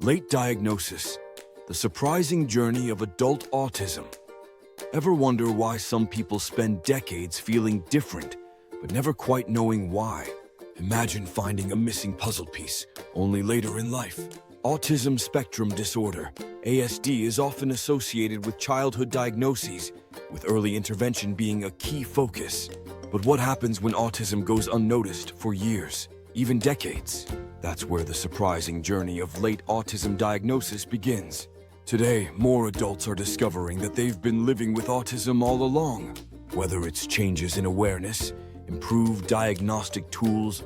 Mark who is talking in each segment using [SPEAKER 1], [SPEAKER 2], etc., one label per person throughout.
[SPEAKER 1] Late diagnosis, the surprising journey of adult autism. Ever wonder why some people spend decades feeling different, but never quite knowing why? Imagine finding a missing puzzle piece, only later in life. Autism spectrum disorder, ASD, is often associated with childhood diagnoses, with early intervention being a key focus. But what happens when autism goes unnoticed for years, even decades? That's where the surprising journey of late autism diagnosis begins. Today, more adults are discovering that they've been living with autism all along. Whether it's changes in awareness, improved diagnostic tools,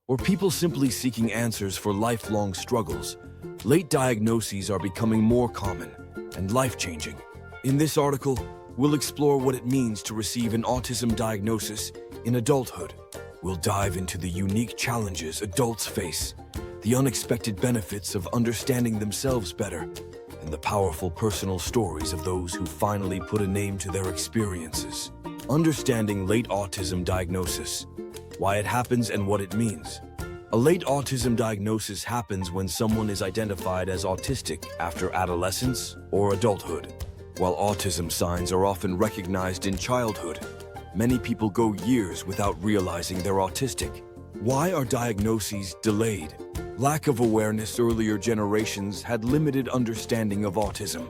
[SPEAKER 1] or people simply seeking answers for lifelong struggles, late diagnoses are becoming more common and life-changing. In this article, we'll explore what it means to receive an autism diagnosis in adulthood. We'll dive into the unique challenges adults face, the unexpected benefits of understanding themselves better, and the powerful personal stories of those who finally put a name to their experiences. Understanding late autism diagnosis, why it happens and what it means. A late autism diagnosis happens when someone is identified as autistic after adolescence or adulthood. While autism signs are often recognized in childhood, many people go years without realizing they're autistic. Why are diagnoses delayed? Lack of awareness. Earlier generations had limited understanding of autism,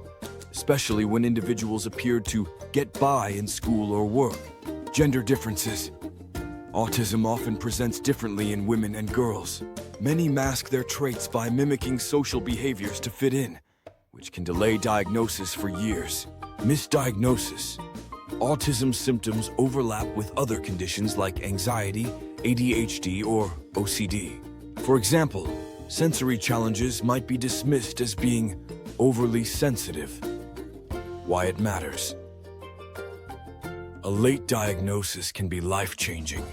[SPEAKER 1] especially when individuals appeared to get by in school or work. Gender differences. Autism often presents differently in women and girls. Many mask their traits by mimicking social behaviors to fit in, which can delay diagnosis for years. Misdiagnosis. Autism symptoms overlap with other conditions like anxiety, ADHD, or OCD. For example, sensory challenges might be dismissed as being overly sensitive. Why it matters. A late diagnosis can be life-changing.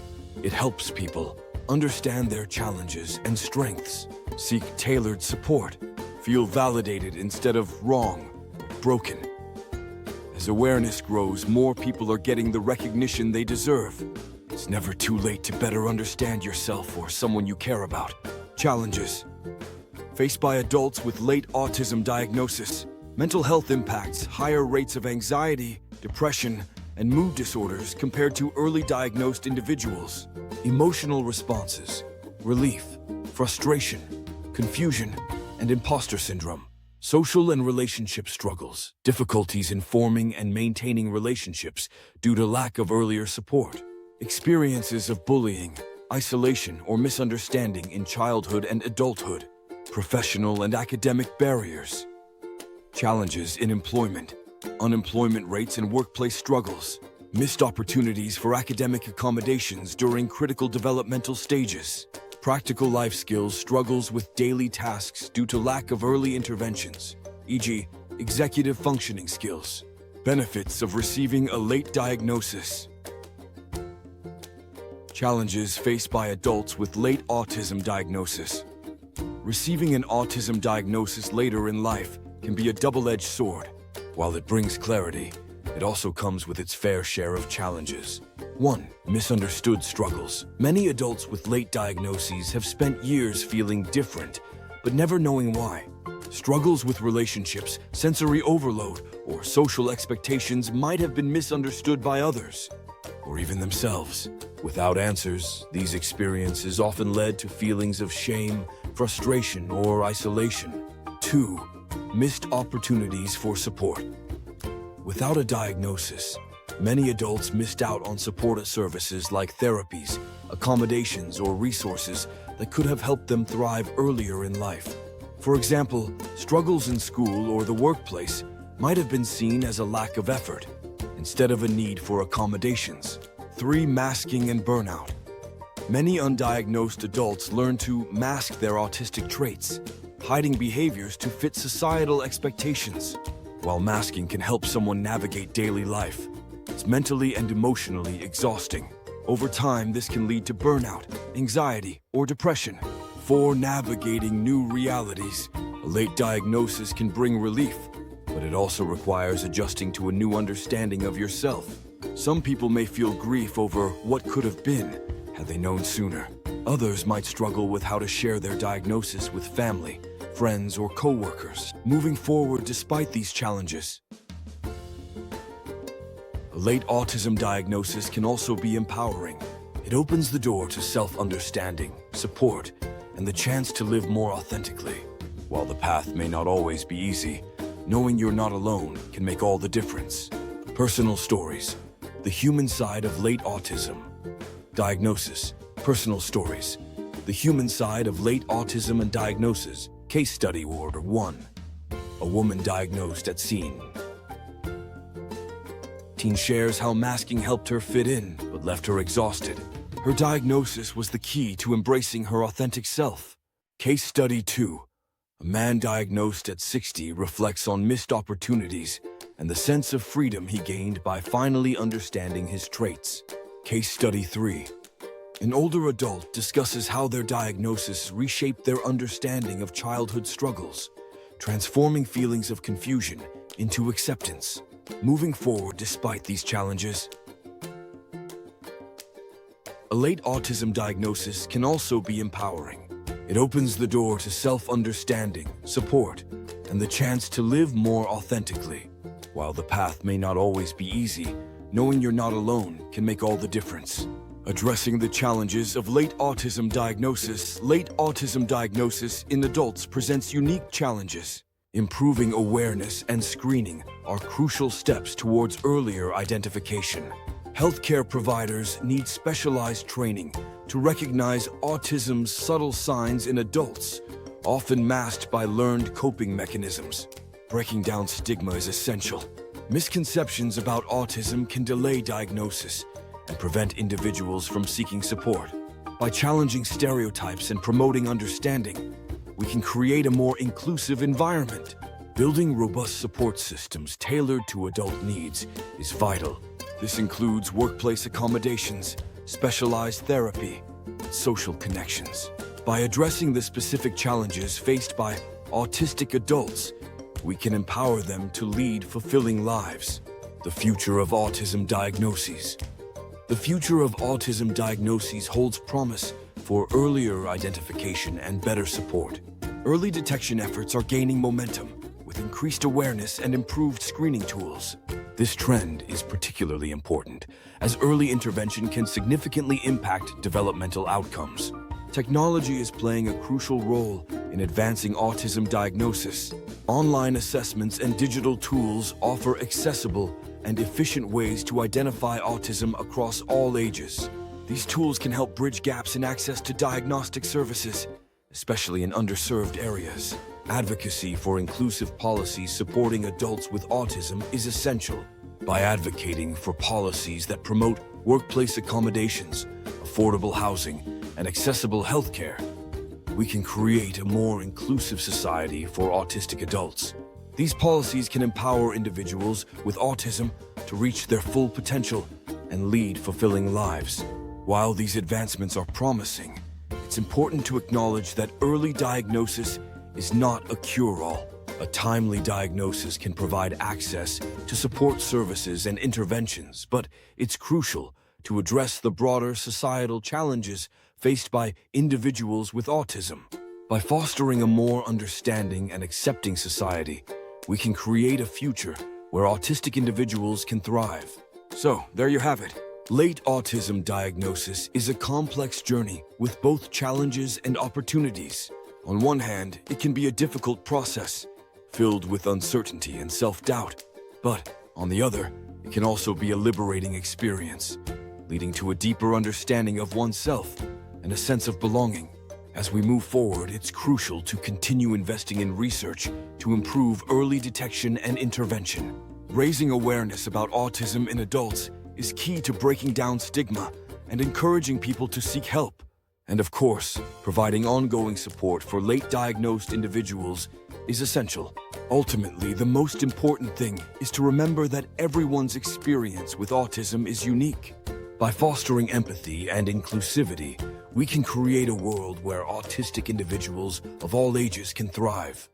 [SPEAKER 1] It helps people understand their challenges and strengths, seek tailored support, feel validated instead of wrong, broken. As awareness grows, more people are getting the recognition they deserve. It's never too late to better understand yourself or someone you care about. Challenges faced by adults with late autism diagnosis. Mental health impacts, higher rates of anxiety, depression, and mood disorders compared to early diagnosed individuals. Emotional responses, relief, frustration, confusion, and imposter syndrome. Social and relationship struggles, difficulties in forming and maintaining relationships due to lack of earlier support. Experiences of bullying, isolation, or misunderstanding in childhood and adulthood. Professional and academic barriers. Challenges in employment, unemployment rates and workplace struggles. Missed opportunities for academic accommodations during critical developmental stages. Practical life skills struggles with daily tasks due to lack of early interventions, e.g., executive functioning skills. Benefits of receiving a late diagnosis. Challenges faced by adults with late autism diagnosis. Receiving an autism diagnosis later in life can be a double-edged sword. While it brings clarity, it also comes with its fair share of challenges. 1. Misunderstood struggles. Many adults with late diagnoses have spent years feeling different, but never knowing why. Struggles with relationships, sensory overload, or social expectations might have been misunderstood by others, or even themselves. Without answers, these experiences often led to feelings of shame, frustration, or isolation. 2. Missed opportunities for support. Without a diagnosis, many adults missed out on support services like therapies, accommodations, or resources that could have helped them thrive earlier in life. For example, struggles in school or the workplace might have been seen as a lack of effort, instead of a need for accommodations. 3. Masking and burnout. Many undiagnosed adults learn to mask their autistic traits, hiding behaviors to fit societal expectations. While masking can help someone navigate daily life, it's mentally and emotionally exhausting. Over time, this can lead to burnout, anxiety, or depression. 4. Navigating new realities. A late diagnosis can bring relief, but it also requires adjusting to a new understanding of yourself. Some people may feel grief over what could have been had they known sooner. Others might struggle with how to share their diagnosis with family, friends, or co-workers, moving forward despite these challenges. A late autism diagnosis can also be empowering. It opens the door to self-understanding, support, and the chance to live more authentically. While the path may not always be easy, knowing you're not alone can make all the difference. Personal stories. The human side of late autism. Diagnosis. Personal stories. The human side of late autism and diagnosis. Case study order 1. A woman diagnosed at scene. Teen shares how masking helped her fit in, but left her exhausted. Her diagnosis was the key to embracing her authentic self. Case study 2. A man diagnosed at 60 reflects on missed opportunities and the sense of freedom he gained by finally understanding his traits. Case study 3. An older adult discusses how their diagnosis reshaped their understanding of childhood struggles, transforming feelings of confusion into acceptance, moving forward despite these challenges. A late autism diagnosis can also be empowering. It opens the door to self-understanding, support, and the chance to live more authentically. While the path may not always be easy, knowing you're not alone can make all the difference. Addressing the challenges of late autism diagnosis in adults presents unique challenges. Improving awareness and screening are crucial steps towards earlier identification. Healthcare providers need specialized training to recognize autism's subtle signs in adults, often masked by learned coping mechanisms. Breaking down stigma is essential. Misconceptions about autism can delay diagnosis and prevent individuals from seeking support. By challenging stereotypes and promoting understanding, we can create a more inclusive environment. Building robust support systems tailored to adult needs is vital. This includes workplace accommodations, specialized therapy, and social connections. By addressing the specific challenges faced by autistic adults, we can empower them to lead fulfilling lives. The future of autism diagnoses. The future of autism diagnoses holds promise for earlier identification and better support. Early detection efforts are gaining momentum with increased awareness and improved screening tools. This trend is particularly important, as early intervention can significantly impact developmental outcomes. Technology is playing a crucial role in advancing autism diagnosis. Online assessments and digital tools offer accessible and efficient ways to identify autism across all ages. These tools can help bridge gaps in access to diagnostic services, especially in underserved areas. Advocacy for inclusive policies supporting adults with autism is essential. By advocating for policies that promote workplace accommodations, affordable housing, and accessible healthcare, we can create a more inclusive society for autistic adults. These policies can empower individuals with autism to reach their full potential and lead fulfilling lives. While these advancements are promising, it's important to acknowledge that early diagnosis is not a cure-all. A timely diagnosis can provide access to support services and interventions, but it's crucial to address the broader societal challenges faced by individuals with autism. By fostering a more understanding and accepting society, we can create a future where autistic individuals can thrive. So, there you have it. Late autism diagnosis is a complex journey with both challenges and opportunities. On one hand, it can be a difficult process, filled with uncertainty and self-doubt. But, on the other, it can also be a liberating experience, leading to a deeper understanding of oneself and a sense of belonging. As we move forward, it's crucial to continue investing in research to improve early detection and intervention. Raising awareness about autism in adults is key to breaking down stigma and encouraging people to seek help. And of course, providing ongoing support for late diagnosed individuals is essential. Ultimately, the most important thing is to remember that everyone's experience with autism is unique. By fostering empathy and inclusivity, we can create a world where autistic individuals of all ages can thrive.